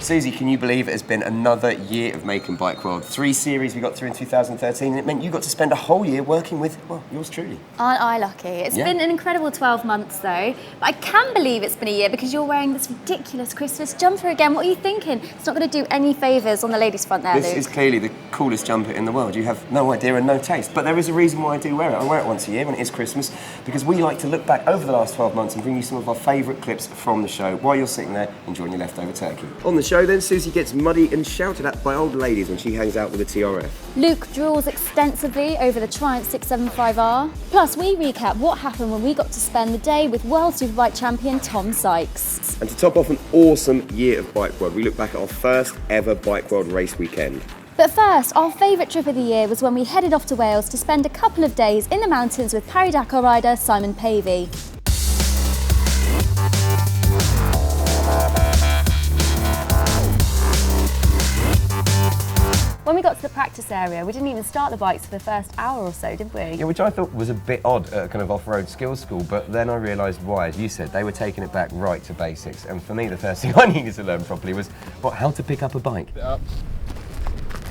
Suzy, can you believe it has been another year of making Bike World? 3 series we got through in 2013, and it meant you got to spend a whole year working with, well, yours truly. Aren't I lucky? It's been an incredible 12 months though, but I can believe it's been a year because you're wearing this ridiculous Christmas jumper again. What are you thinking? It's not going to do any favours on the ladies' front there, This Luke. is clearly the coolest jumper in the world. You have no idea and no taste, but there is a reason why I do wear it. I wear it once a year when it is Christmas, because we like to look back over the last 12 months and bring you some of our favourite clips from the show while you're sitting there enjoying your leftover turkey. On the show then, Suzy gets muddy and shouted at by old ladies when she hangs out with a TRF. Luke draws extensively over the Triumph 675R. Plus, we recap what happened when we got to spend the day with World Superbike champion Tom Sykes. And to top off an awesome year of Bike World, we look back at our first ever Bike World race weekend. But first, our favourite trip of the year was when we headed off to Wales to spend a couple of days in the mountains with Paris-Dakar rider Simon Pavey. When we got to the practice area, we didn't even start the bikes for the first hour or so, did we? Yeah, which I thought was a bit odd at kind of off-road skills school, but then I realised why. As you said, they were taking it back right to basics, and for me the first thing I needed to learn properly was how to pick up a bike.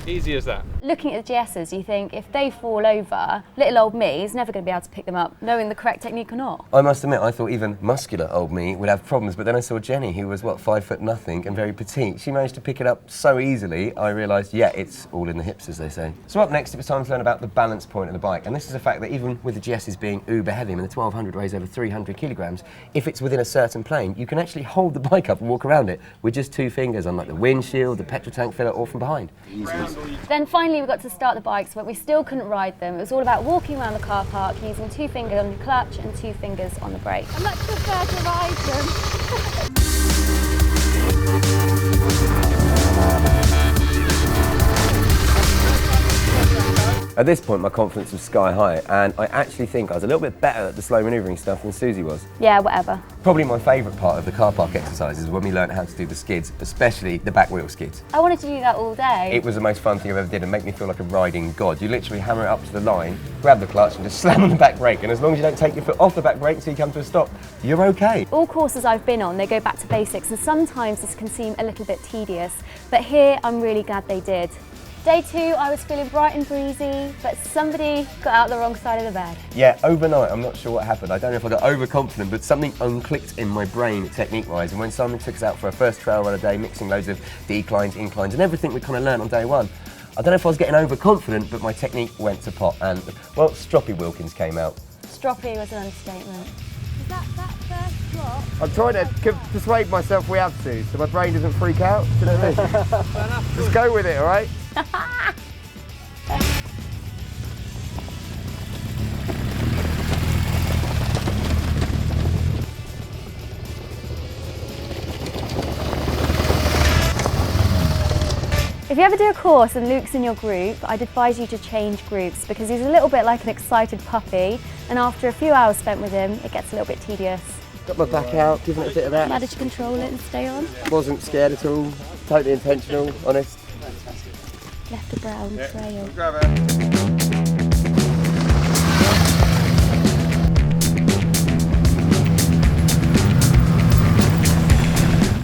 Easy as that. Looking at the GSs, you think if they fall over, little old me is never going to be able to pick them up, knowing the correct technique or not. I must admit, I thought even muscular old me would have problems, but then I saw Jenny, who was, 5 foot nothing and very petite. She managed to pick it up so easily, I realised, yeah, it's all in the hips, as they say. So up next, it was time to learn about the balance point of the bike, and this is a fact that even with the GSs being uber heavy, I mean, the 1200 weighs over 300 kilograms, if it's within a certain plane, you can actually hold the bike up and walk around it with just 2 fingers, unlike the windshield, the petrol tank filler, or from behind. Then finally we got to start the bikes, but we still couldn't ride them. It was all about walking around the car park using 2 fingers on the clutch and 2 fingers on the brake. I much prefer to ride them. At this point, my confidence was sky high, and I actually think I was a little bit better at the slow manoeuvring stuff than Suzy was. Yeah, whatever. Probably my favourite part of the car park exercises is when we learned how to do the skids, especially the back wheel skids. I wanted to do that all day. It was the most fun thing I've ever did and made me feel like a riding god. You literally hammer it up to the line, grab the clutch and just slam on the back brake, and as long as you don't take your foot off the back brake until you come to a stop, you're okay. All courses I've been on, they go back to basics, and sometimes this can seem a little bit tedious, but here I'm really glad they did. Day 2, I was feeling bright and breezy, but somebody got out the wrong side of the bed. Yeah, overnight, I'm not sure what happened. I don't know if I got overconfident, but something unclicked in my brain technique-wise, and when Simon took us out for our first trail run a day, mixing loads of declines, inclines, and everything we kind of learned on day 1, I don't know if I was getting overconfident, but my technique went to pot, and, well, Stroppy Wilkins came out. Stroppy was an understatement. Is that first drop? I'm trying to persuade myself we have to, so my brain doesn't freak out. Do you know what I mean? Just go with it, all right? If you ever do a course and Luke's in your group, I'd advise you to change groups because he's a little bit like an excited puppy, and after a few hours spent with him, it gets a little bit tedious. Got my back out, giving it a bit of that. Managed to control it and stay on. Wasn't scared at all, totally intentional, honest. Left a brown trail. Grab it.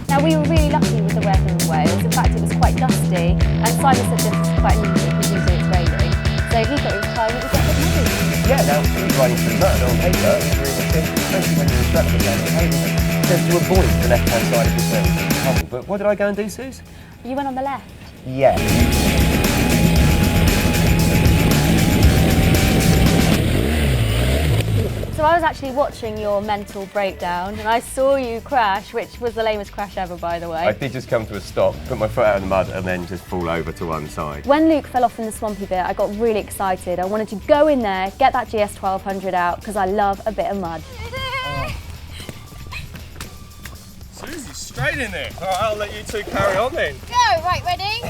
Now we were really lucky with the weather in Wales. In fact, it was quite dusty, and Simon said this was quite unusual because usually it's raining. So he thought it was time it was a bit muddy. Yeah, now he's riding through mud on paper, it's really good, especially when you're instructor down the pavement. Just to avoid the left-hand side of the surface. But what did I go and do, Suze? You went on the left. Yeah. So I was actually watching your mental breakdown and I saw you crash, which was the lamest crash ever, by the way. I did just come to a stop, put my foot out in the mud and then just fall over to one side. When Luke fell off in the swampy bit, I got really excited. I wanted to go in there, get that GS 1200 out, because I love a bit of mud. Suzy, straight in there. All right, I'll let you two carry on then. Go, right, ready?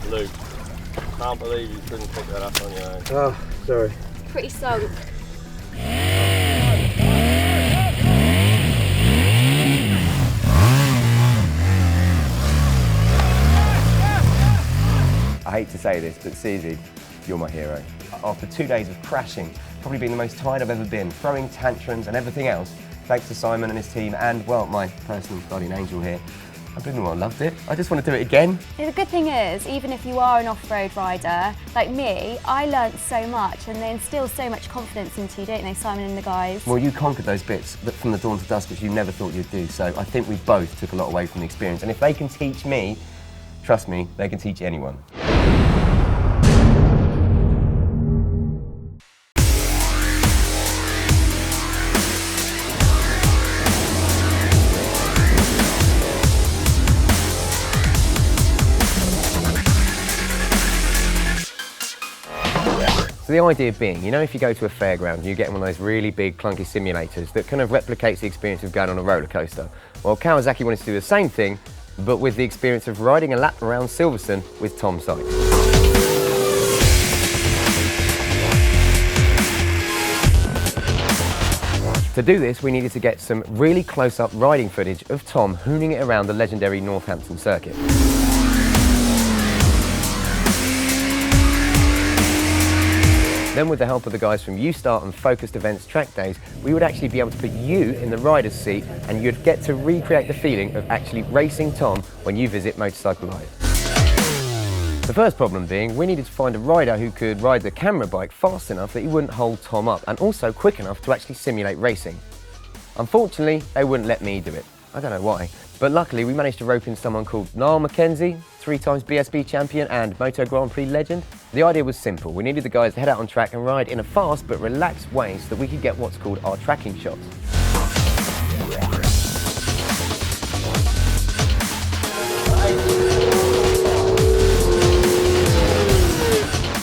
Luke, can't believe you couldn't pick that up on your own. Oh, sorry. Pretty sunk. I hate to say this, but Suzy, you're my hero. After 2 days of crashing, probably being the most tired I've ever been, throwing tantrums and everything else, thanks to Simon and his team and, well, my personal guardian angel here. I don't know, I loved it. I just want to do it again. The good thing is, even if you are an off-road rider, like me, I learnt so much and they instill so much confidence into you, don't they, Simon and the guys? Well, you conquered those bits from the dawn to dusk which you never thought you'd do, so I think we both took a lot away from the experience. And if they can teach me, trust me, they can teach anyone. So the idea being, you know, if you go to a fairground and you get one of those really big clunky simulators that kind of replicates the experience of going on a roller coaster. Well, Kawasaki wanted to do the same thing, but with the experience of riding a lap around Silverstone with Tom Sykes. To do this, we needed to get some really close-up riding footage of Tom hooning it around the legendary Northampton circuit. Then with the help of the guys from U-Start and Focused Events track days, we would actually be able to put you in the rider's seat and you'd get to recreate the feeling of actually racing Tom when you visit Motorcycle Live. The first problem being, we needed to find a rider who could ride the camera bike fast enough that he wouldn't hold Tom up and also quick enough to actually simulate racing. Unfortunately, they wouldn't let me do it. I don't know why. But luckily, we managed to rope in someone called Niall Mackenzie, 3-time BSB champion and Moto Grand Prix legend. The idea was simple. We needed the guys to head out on track and ride in a fast but relaxed way so that we could get what's called our tracking shots.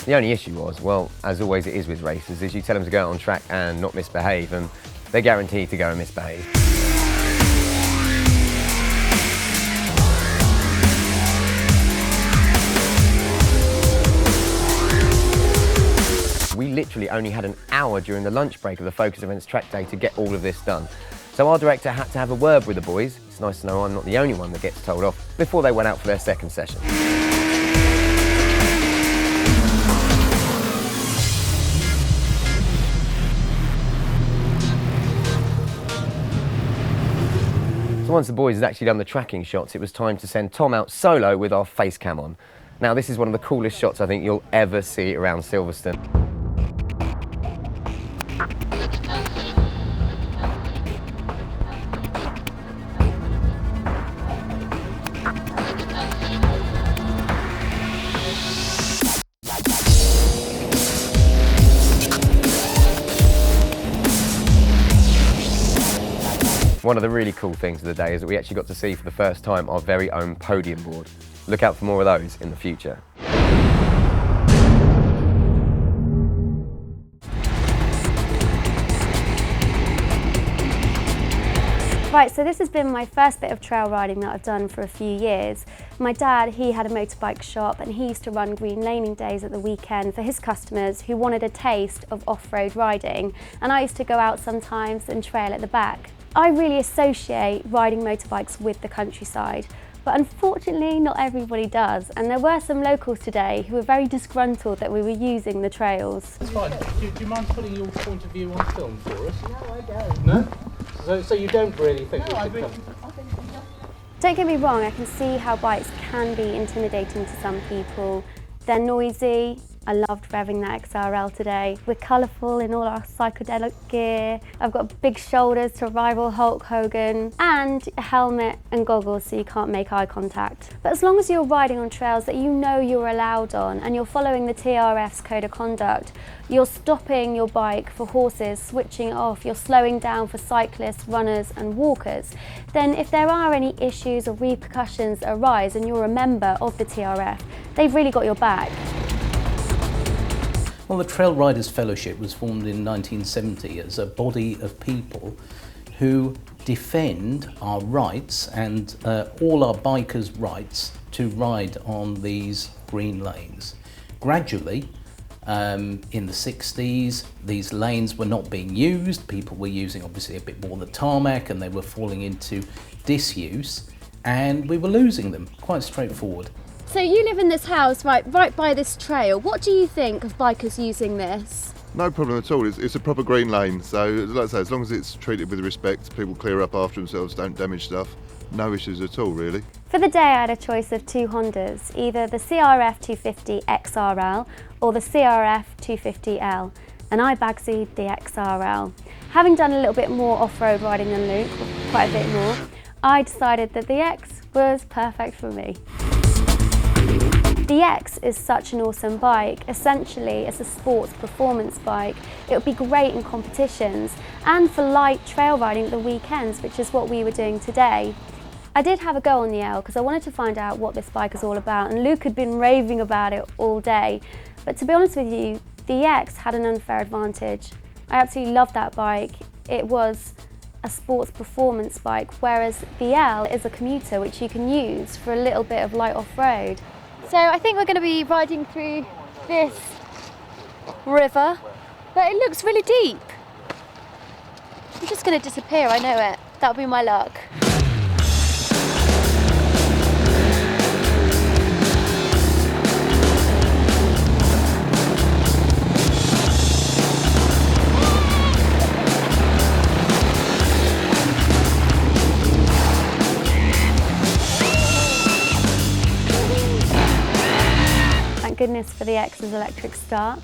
The only issue was, well, as always it is with racers, is you tell them to go out on track and not misbehave, and they're guaranteed to go and misbehave. We literally only had an hour during the lunch break of the Focus Events track day to get all of this done. So our director had to have a word with the boys. It's nice to know I'm not the only one that gets told off before they went out for their second session. So once the boys had actually done the tracking shots, it was time to send Tom out solo with our face cam on. Now this is one of the coolest shots I think you'll ever see around Silverstone. One of the really cool things of the day is that we actually got to see for the first time our very own podium board. Look out for more of those in the future. Right, so this has been my first bit of trail riding that I've done for a few years. My dad, he had a motorbike shop and he used to run green laning days at the weekend for his customers who wanted a taste of off-road riding, and I used to go out sometimes and trail at the back. I really associate riding motorbikes with the countryside, but unfortunately not everybody does, and there were some locals today who were very disgruntled that we were using the trails. That's fine. Do you mind putting your point of view on film for us? No, I don't. No? So you don't really think we should come? Don't get me wrong, I can see how bikes can be intimidating to some people. They're noisy. I loved revving that XRL today. We're colourful in all our psychedelic gear. I've got big shoulders to rival Hulk Hogan, and a helmet and goggles so you can't make eye contact. But as long as you're riding on trails that you know you're allowed on and you're following the TRF's code of conduct, you're stopping your bike for horses, switching it off, you're slowing down for cyclists, runners and walkers, then if there are any issues or repercussions that arise and you're a member of the TRF, they've really got your back. Well, the Trail Riders Fellowship was formed in 1970 as a body of people who defend our rights and all our bikers' rights to ride on these green lanes. Gradually, in the 60s, these lanes were not being used. People were using obviously a bit more the tarmac and they were falling into disuse, and we were losing them, quite straightforward. So you live in this house right by this trail. What do you think of bikers using this? No problem at all. It's a proper green lane, so like I say, as long as it's treated with respect, people clear up after themselves, don't damage stuff, no issues at all really. For the day I had a choice of two Hondas, either the CRF 250 XRL or the CRF 250L, and I bagsied the XRL. Having done a little bit more off-road riding than Luke, quite a bit more, I decided that the X was perfect for me. The X is such an awesome bike. Essentially, it's a sports performance bike. It would be great in competitions and for light trail riding at the weekends, which is what we were doing today. I did have a go on the L because I wanted to find out what this bike is all about, and Luke had been raving about it all day. But to be honest with you, the X had an unfair advantage. I absolutely loved that bike. It was a sports performance bike, whereas the L is a commuter which you can use for a little bit of light off-road. So I think we're going to be riding through this river, but it looks really deep. I'm just going to disappear, I know it. That'll be my luck. Goodness for the X's electric start.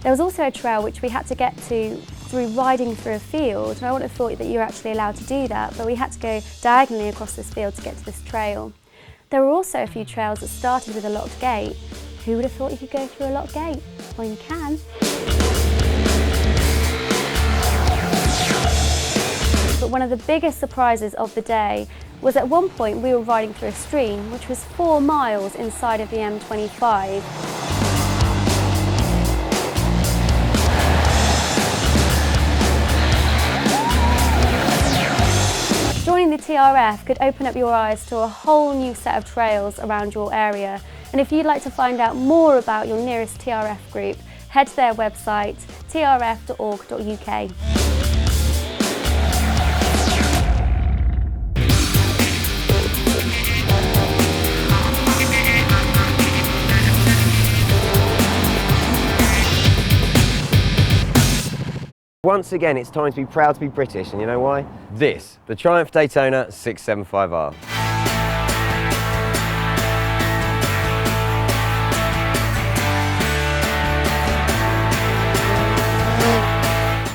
There was also a trail which we had to get to through riding through a field, and I would have thought that you're actually allowed to do that, but we had to go diagonally across this field to get to this trail. There were also a few trails that started with a locked gate. Who would have thought you could go through a locked gate? Well, you can. But one of the biggest surprises of the day was at one point we were riding through a stream which was 4 miles inside of the M25. Joining the TRF could open up your eyes to a whole new set of trails around your area. And if you'd like to find out more about your nearest TRF group, head to their website, trf.org.uk. Once again, it's time to be proud to be British, and you know why? This, the Triumph Daytona 675R.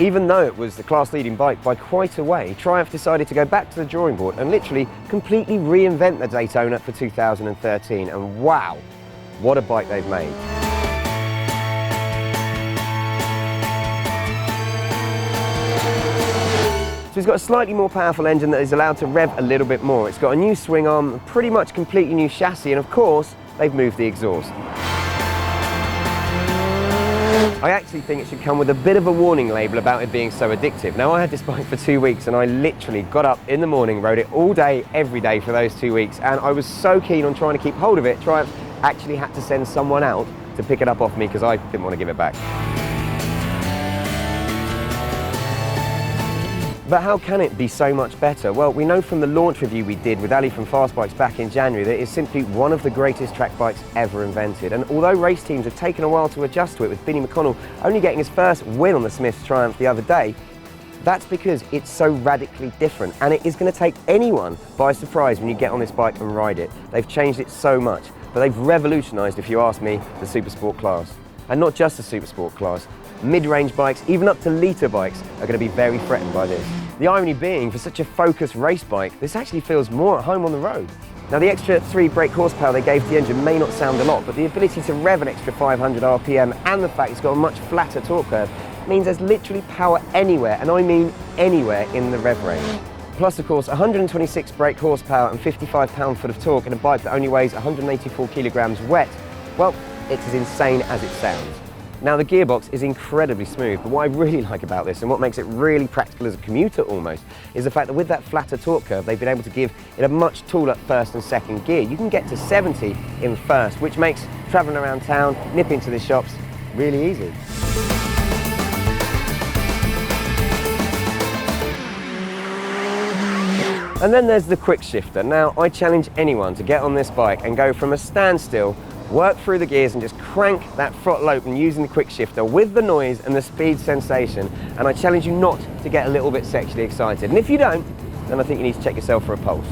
Even though it was the class-leading bike by quite a way, Triumph decided to go back to the drawing board and literally completely reinvent the Daytona for 2013, and wow, what a bike they've made. So it's got a slightly more powerful engine that is allowed to rev a little bit more. It's got a new swing arm, pretty much completely new chassis, and of course, they've moved the exhaust. I actually think it should come with a bit of a warning label about it being so addictive. Now, I had this bike for 2 weeks and I literally got up in the morning, rode it all day, every day for those 2 weeks, and I was so keen on trying to keep hold of it, Triumph actually had to send someone out to pick it up off me because I didn't want to give it back. But how can it be so much better? Well, we know from the launch review we did with Ali from Fast Bikes back in January that it's simply one of the greatest track bikes ever invented. And although race teams have taken a while to adjust to it, with Binny McConnell only getting his first win on the Smiths Triumph the other day, that's because it's so radically different, and it is going to take anyone by surprise when you get on this bike and ride it. They've changed it so much, but they've revolutionised, if you ask me, the Supersport class. And not just the Supersport class. Mid-range bikes, even up to litre bikes, are going to be very threatened by this. The irony being, for such a focused race bike, this actually feels more at home on the road. Now, the extra 3 brake horsepower they gave to the engine may not sound a lot, but the ability to rev an extra 500 RPM and the fact it's got a much flatter torque curve means there's literally power anywhere, and I mean anywhere, in the rev range. Plus, of course, 126 brake horsepower and 55 pound-foot of torque in a bike that only weighs 184 kilograms wet. Well, it's as insane as it sounds. Now, the gearbox is incredibly smooth, but what I really like about this, and what makes it really practical as a commuter almost, is the fact that with that flatter torque curve, they've been able to give it a much taller first and second gear. You can get to 70 in first, which makes travelling around town, nipping to the shops, really easy. And then there's the quick shifter. Now, I challenge anyone to get on this bike and go from a standstill work through the gears and just crank that throttle open using the quick shifter with the noise and the speed sensation, and I challenge you not to get a little bit sexually excited. And if you don't, then I think you need to check yourself for a pulse.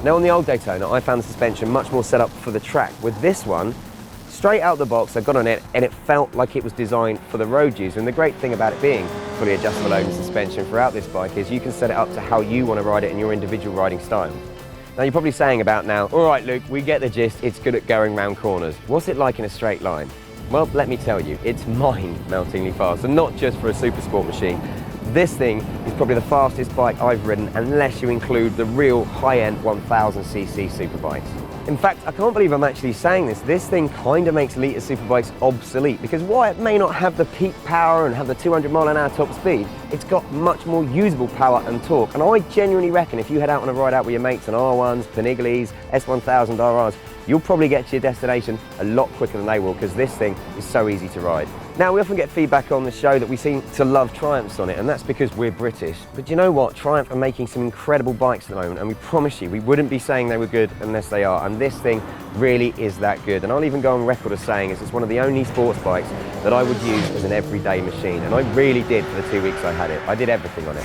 Now on the old Daytona, I found the suspension much more set up for the track. With this one, straight out the box, I got on it and it felt like it was designed for the road use. And the great thing about it being fully adjustable loading suspension throughout this bike is you can set it up to how you want to ride it in your individual riding style. Now you're probably saying about now, all right Luke, we get the gist, it's good at going round corners. What's it like in a straight line? Well, let me tell you, it's mind-meltingly fast, and not just for a super sport machine. This thing is probably the fastest bike I've ridden, unless you include the real high-end 1000cc superbikes. In fact, I can't believe I'm actually saying this. This thing kind of makes litre superbikes obsolete, because while it may not have the peak power and have the 200-mile-an-hour top speed, it's got much more usable power and torque. And I genuinely reckon if you head out on a ride out with your mates on R1s, Panigales, S1000 RRs, you'll probably get to your destination a lot quicker than they will, because this thing is so easy to ride. Now, we often get feedback on the show that we seem to love Triumphs on it, and that's because we're British. But you know what? Triumph are making some incredible bikes at the moment, and we promise you, we wouldn't be saying they were good unless they are. And this thing really is that good. And I'll even go on record as saying it's one of the only sports bikes that I would use as an everyday machine. And I really did for the 2 weeks I had it. I did everything on it.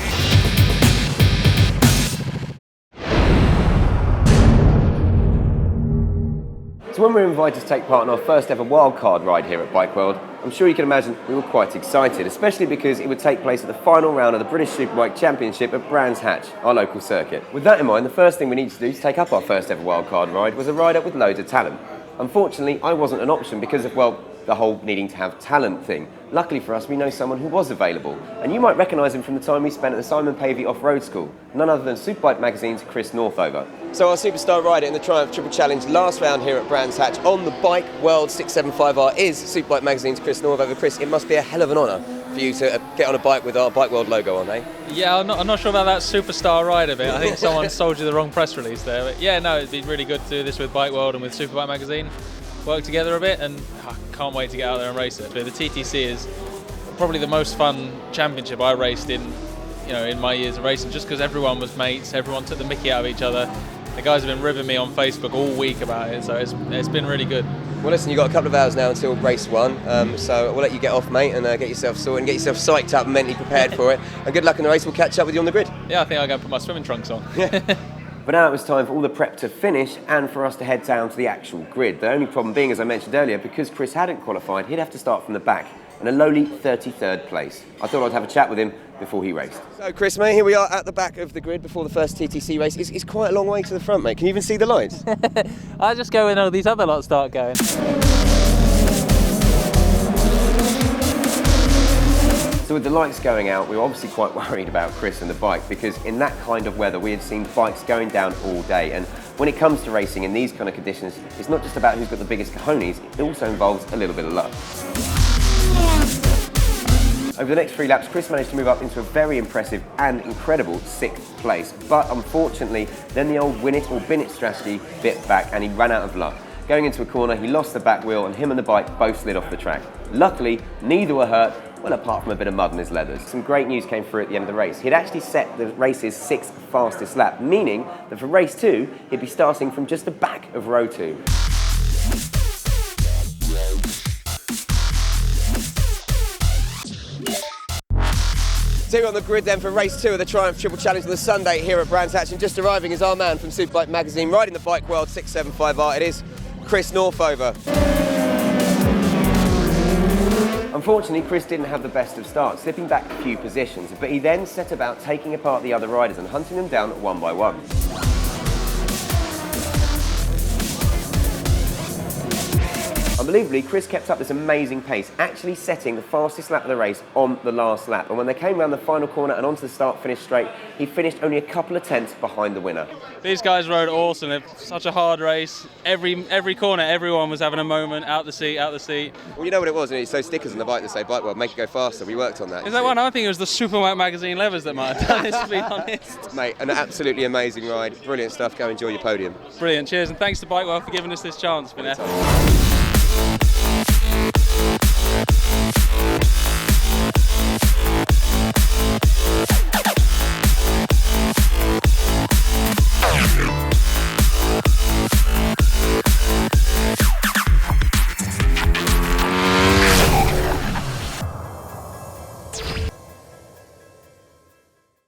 So when we were invited to take part in our first ever wildcard ride here at Bike World, I'm sure you can imagine we were quite excited, especially because it would take place at the final round of the British Superbike Championship at Brands Hatch, our local circuit. With that in mind, the first thing we needed to do to take up our first ever wildcard ride was a ride up with loads of talent. Unfortunately, I wasn't an option because of, well, the whole needing to have talent thing. Luckily for us, we know someone who was available, and you might recognise him from the time we spent at the Simon Pavey Off Road School, none other than Superbike Magazine's Chris Northover. So our superstar rider in the Triumph Triple Challenge last round here at Brands Hatch on the Bike World 675R is Superbike Magazine's Chris Northover. Chris, it must be a hell of an honour for you to get on a bike with our Bike World logo on, eh? Yeah, I'm not sure about that superstar rider bit. I think someone sold you the wrong press release there. But yeah, no, it'd be really good to do this with Bike World and with Superbike Magazine. Work together a bit, and I can't wait to get out there and race it. But the TTC is probably the most fun championship I raced in, in my years of racing, just because everyone was mates, everyone took the mickey out of each other. The guys have been ribbing me on Facebook all week about it, so it's been really good. Well, listen, you've got a couple of hours now until race one, so we'll let you get off, mate, and get yourself sorted and get yourself psyched up and mentally prepared for it. And good luck in the race. We'll catch up with you on the grid. Yeah, I think I'll go and put my swimming trunks on. But now it was time for all the prep to finish and for us to head down to the actual grid. The only problem being, as I mentioned earlier, because Chris hadn't qualified, he'd have to start from the back in a lowly 33rd place. I thought I'd have a chat with him before he raced. So Chris, mate, here we are at the back of the grid before the first TTC race. It's quite a long way to the front, mate. Can you even see the lights? I just go when all these other lots start going. So with the lights going out, we were obviously quite worried about Chris and the bike, because in that kind of weather we had seen bikes going down all day, and when it comes to racing in these kind of conditions, it's not just about who's got the biggest cojones, it also involves a little bit of luck. Over the next 3 laps, Chris managed to move up into a very impressive and incredible 6th place, but unfortunately then the old win it or bin it strategy bit back and he ran out of luck. Going into a corner, he lost the back wheel and him and the bike both slid off the track. Luckily, neither were hurt, well, apart from a bit of mud in his leathers. Some great news came through at the end of the race. He'd actually set the race's 6th fastest lap, meaning that for race 2, he'd be starting from just the back of row 2. So we're on the grid then for race 2 of the Triumph Triple Challenge on the Sunday here at Brands Hatch, and just arriving is our man from Superbike Magazine, riding the Bike World 675R. It is Chris Northover. Unfortunately, Chris didn't have the best of starts, slipping back a few positions, but he then set about taking apart the other riders and hunting them down one by one. Unbelievably, Chris kept up this amazing pace, actually setting the fastest lap of the race on the last lap. And when they came around the final corner and onto the start-finish straight, he finished only a couple of tenths behind the winner. These guys rode awesome. It's such a hard race. Every corner, everyone was having a moment, out the seat, out the seat. Well, you know what it was, it's those stickers on the bike that say Bike World, make it go faster. We worked on that. Is that one? I think it was the Superbike Magazine levers that might have done this, to be honest. Mate, an absolutely amazing ride. Brilliant stuff. Go enjoy your podium. Brilliant. Cheers, and thanks to Bike World for giving us this chance. It's been epic.